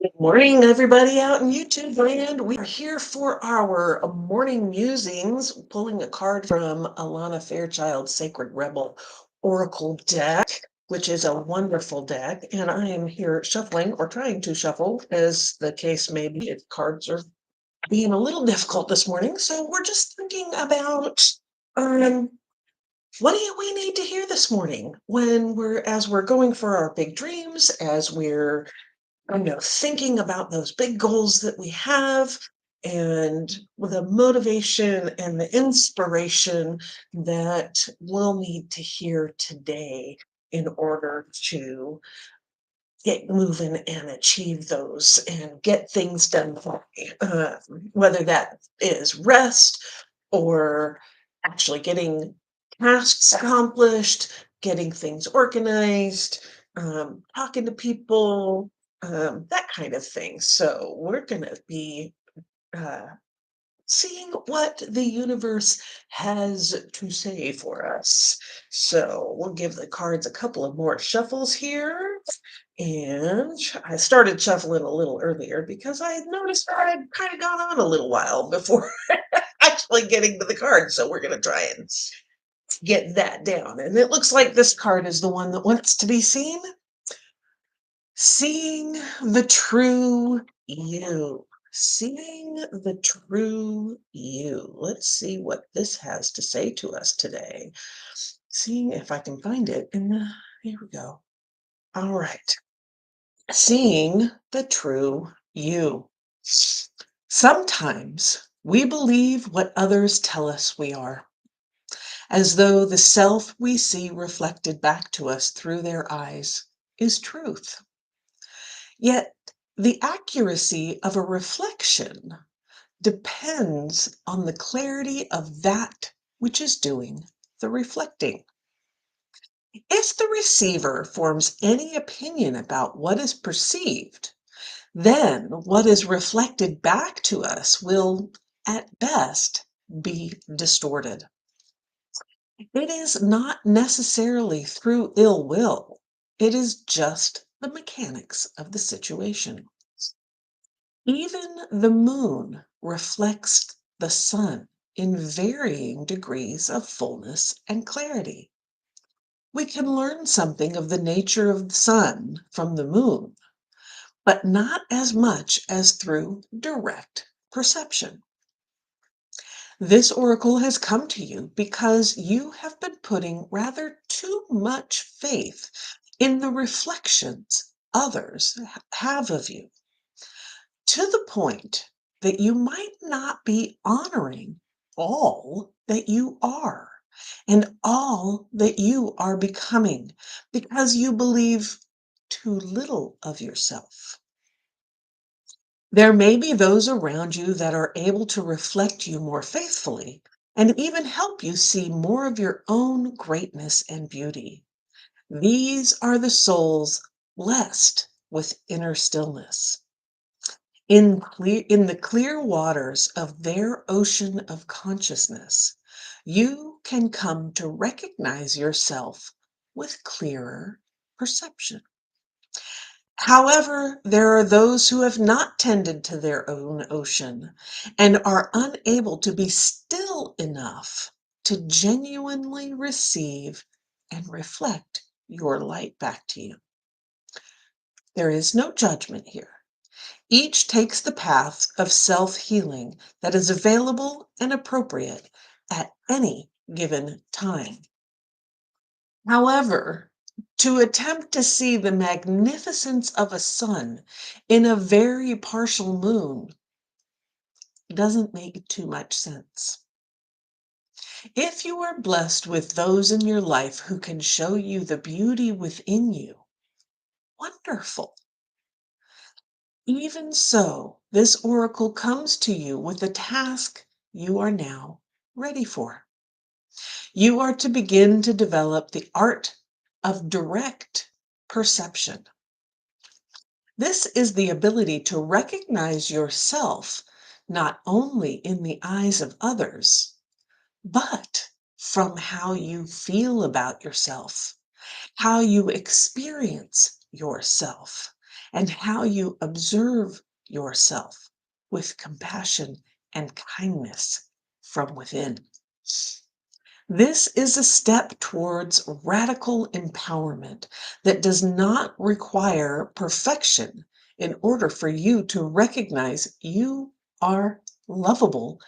Good morning, everybody out in YouTube land. We are here for our morning musings, pulling a card from Alana Fairchild's Sacred Rebel Oracle deck, which is a wonderful deck. And I am here shuffling or trying to shuffle, as the case may be. Cards are being a little difficult this morning. So we're just thinking about what do we need to hear this morning when as we're going for our big dreams, as we're thinking about those big goals that we have and the motivation and the inspiration that we'll need to hear today in order to get moving and achieve those and get things done, whether that is rest or actually getting tasks accomplished, getting things organized, talking to people, that kind of thing. So we're going to be uh, seeing what the universe has to say for us. So we'll give the cards a couple of more shuffles here. And I started shuffling a little earlier because I had noticed that I'd kind of gone on a little while before actually getting to the card. So we're going to try and get that down. And it looks like this card is the one that wants to be seen. Seeing the true you. Seeing the true you. Let's see what this has to say to us today. Seeing if I can find it. Here we go. All right. Seeing the true you. Sometimes we believe what others tell us we are, as though the self we see reflected back to us through their eyes is truth. Yet the accuracy of a reflection depends on the clarity of that which is doing the reflecting. If the receiver forms any opinion about what is perceived, then what is reflected back to us will, at best, be distorted. It is not necessarily through ill will, it is just the mechanics of the situation. Even the moon reflects the sun in varying degrees of fullness and clarity. We can learn something of the nature of the sun from the moon, but not as much as through direct perception. This oracle has come to you because you have been putting rather too much faith in the reflections others have of you, to the point that you might not be honoring all that you are and all that you are becoming because you believe too little of yourself. There may be those around you that are able to reflect you more faithfully and even help you see more of your own greatness and beauty. These are the souls blessed with inner stillness. In the clear waters of their ocean of consciousness, you can come to recognize yourself with clearer perception. However, there are those who have not tended to their own ocean and are unable to be still enough to genuinely receive and reflect your light back to you. There is no judgment here. Each takes the path of self-healing that is available and appropriate at any given time. However, to attempt to see the magnificence of a sun in a very partial moon doesn't make too much sense. If you are blessed with those in your life who can show you the beauty within you, wonderful. Even so, this oracle comes to you with a task you are now ready for. You are to begin to develop the art of direct perception. This is the ability to recognize yourself not only in the eyes of others, but from how you feel about yourself, how you experience yourself, and how you observe yourself with compassion and kindness from within. This is a step towards radical empowerment that does not require perfection in order for you to recognize you are lovable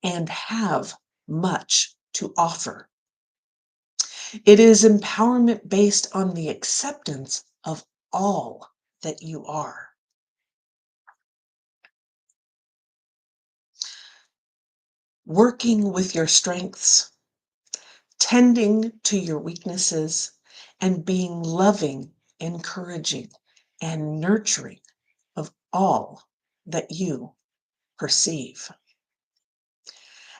and have much to offer. It is empowerment based on the acceptance of all that you are. Working with your strengths, tending to your weaknesses, and being loving, encouraging, and nurturing of all that you perceive.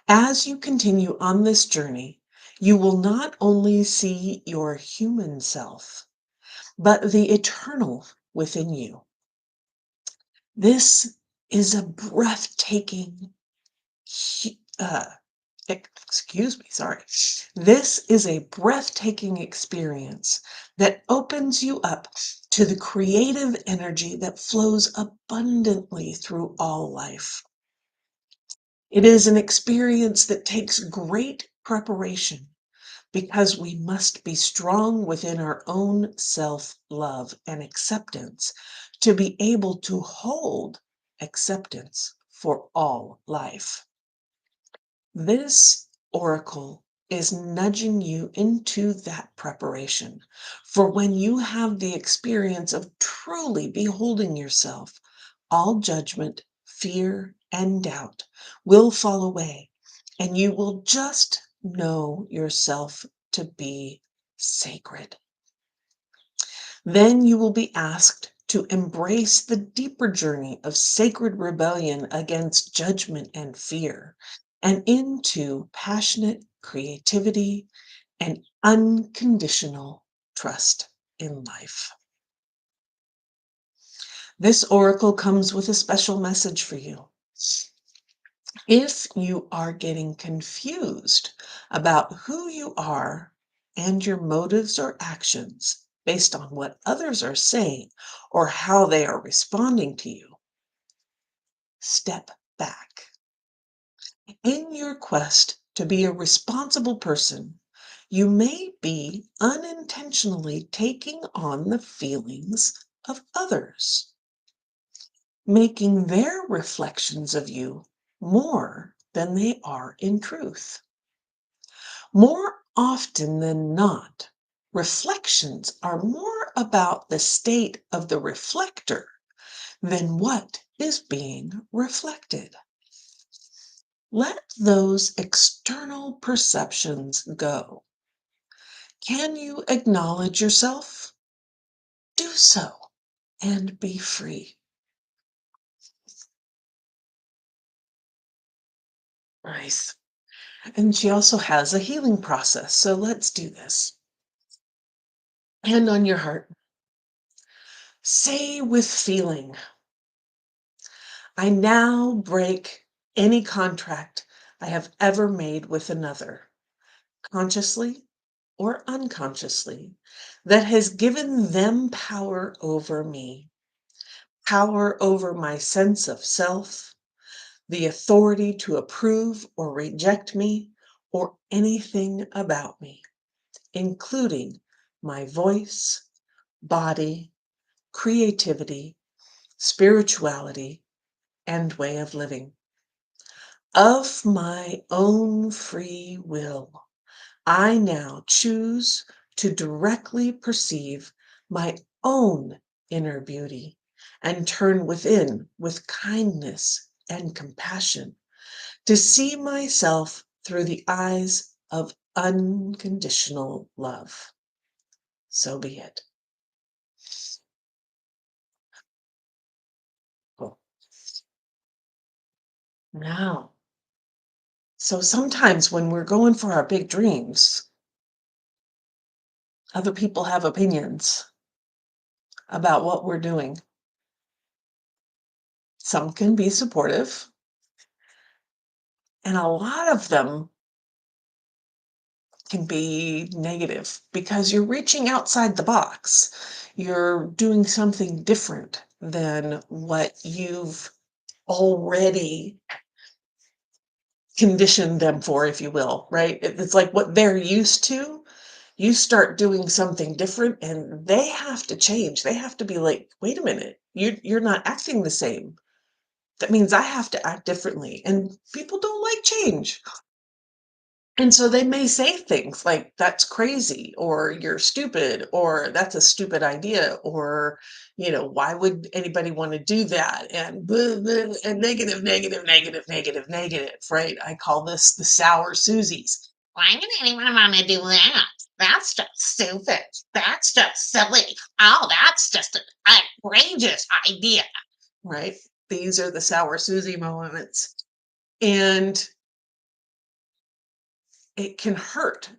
As you continue on this journey, you will not only see your human self, but the eternal within you. This is a breathtaking, uh, excuse me, sorry. This is a breathtaking experience that opens you up to the creative energy that flows abundantly through all life. It is an experience that takes great preparation because we must be strong within our own self love and acceptance to be able to hold acceptance for all life. This oracle is nudging you into that preparation for when you have the experience of truly beholding yourself, all judgment, fear, and doubt will fall away, and you will just know yourself to be sacred. Then you will be asked to embrace the deeper journey of sacred rebellion against judgment and fear, and into passionate creativity and unconditional trust in life. This oracle comes with a special message for you. If you are getting confused about who you are and your motives or actions based on what others are saying or how they are responding to you, step back. In your quest to be a responsible person, you may be unintentionally taking on the feelings of others, making their reflections of you more than they are in truth. More often than not, reflections are more about the state of the reflector than what is being reflected. Let those external perceptions go. Can you acknowledge yourself? Do so and be free. Nice. And she also has a healing process. So let's do this. Hand on your heart. Say with feeling, I now break any contract I have ever made with another, consciously or unconsciously, that has given them power over me, power over my sense of self, the authority to approve or reject me or anything about me, including my voice, body, creativity, spirituality, and way of living. Of my own free will, I now choose to directly perceive my own inner beauty and turn within with kindness and compassion to see myself through the eyes of unconditional love. So be it. Cool. Now, so sometimes when we're going for our big dreams, other people have opinions about what we're doing. Some can be supportive, and a lot of them can be negative because you're reaching outside the box. You're doing something different than what you've already conditioned them for, if you will, right? It's like what they're used to. You start doing something different and they have to change. They have to be like, wait a minute, you're not acting the same. That means I have to act differently. And people don't like change. And so they may say things like, "That's crazy," or "You're stupid," or "That's a stupid idea," or, "Why would anybody wanna do that?" And blah, blah, and negative, negative, negative, negative, negative, right? I call this the sour Susies. Why would anyone want to do that? That's just stupid. That's just silly. Oh, that's just an outrageous idea. Right? These are the sour Susie moments. And it can hurt.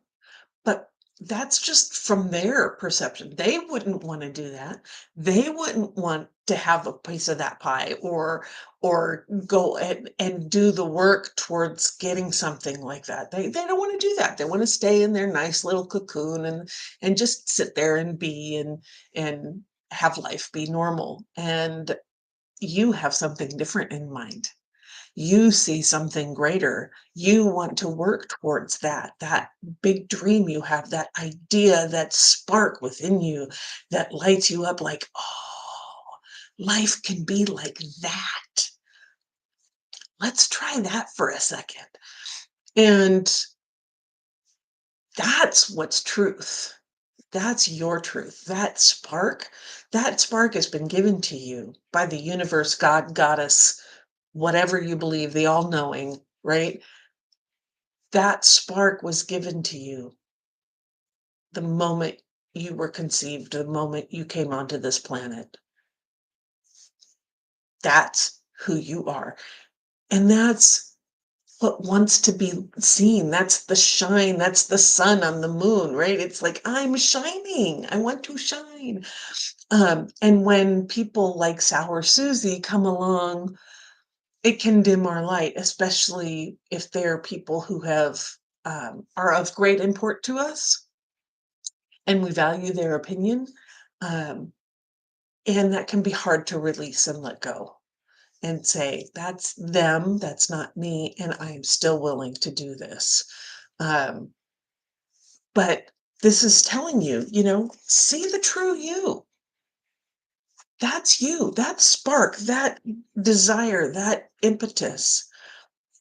But that's just from their perception. They wouldn't wanna do that. They wouldn't want to have a piece of that pie or go and do the work towards getting something like that. They don't wanna do that. They wanna stay in their nice little cocoon and just sit there and be and have life be normal. And you have something different in mind. You see something greater. You want to work towards that big dream you have, that idea, that spark within you that lights you up like, oh, life can be like that. Let's try that for a second. And that's what's truth. That's your truth. That spark has been given to you by the universe, God, goddess, whatever you believe, the all knowing, right? That spark was given to you the moment you were conceived, the moment you came onto this planet. That's who you are. And that's what wants to be seen. That's the shine. That's the sun on the moon, right? It's like, I'm shining. I want to shine. And when people like Sour Susie come along, it can dim our light, especially if they're people who are of great import to us and we value their opinion. Um, and that can be hard to release and let go and say, that's them, that's not me, and I am still willing to do this. Um, but this is telling you, see the true you. That's you, that spark, that desire, that impetus.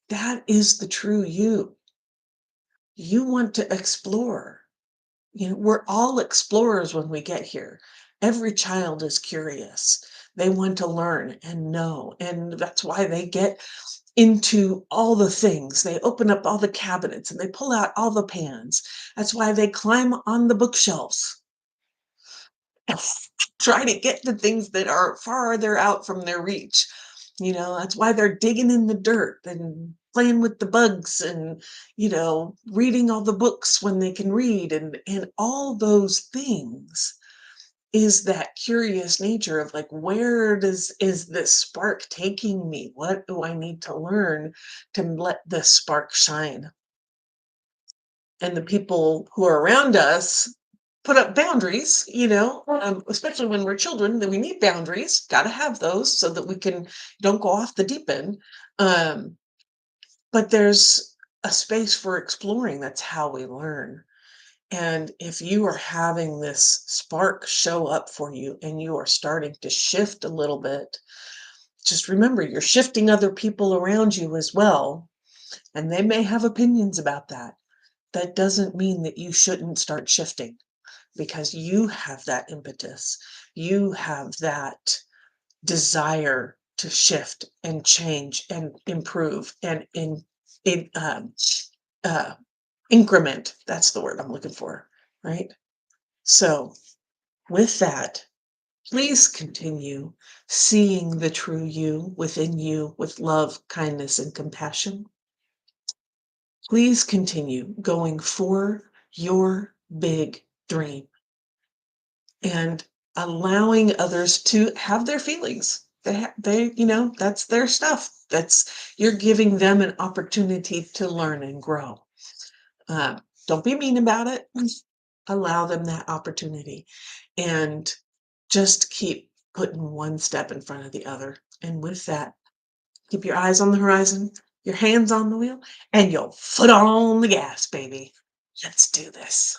That is the true you. You want to explore. We're all explorers when we get here. Every child is curious. They want to learn and know, and that's why they get into all the things. They open up all the cabinets and they pull out all the pans. That's why they climb on the bookshelves. Try to get to things that are farther out from their reach. That's why they're digging in the dirt and playing with the bugs and, reading all the books when they can read and all those things is that curious nature of like, where is this spark taking me? What do I need to learn to let this spark shine? And the people who are around us put up boundaries, especially when we're children, that we need boundaries, got to have those so that we don't go off the deep end. Um, but there's a space for exploring. That's how we learn. And if you are having this spark show up for you and you are starting to shift a little bit, just remember you're shifting other people around you as well. And they may have opinions about that. That doesn't mean that you shouldn't start shifting because you have that impetus. You have that desire to shift and change and improve and in uh, increment. That's the word I'm looking for, right? So, with that, please continue seeing the true you within you with love, kindness, and compassion. Please continue going for your big dream and allowing others to have their feelings. That's their stuff. You're giving them an opportunity to learn and grow. Don't be mean about it. Allow them that opportunity and just keep putting one step in front of the other. And with that, keep your eyes on the horizon, your hands on the wheel, and your foot on the gas, baby. Let's do this.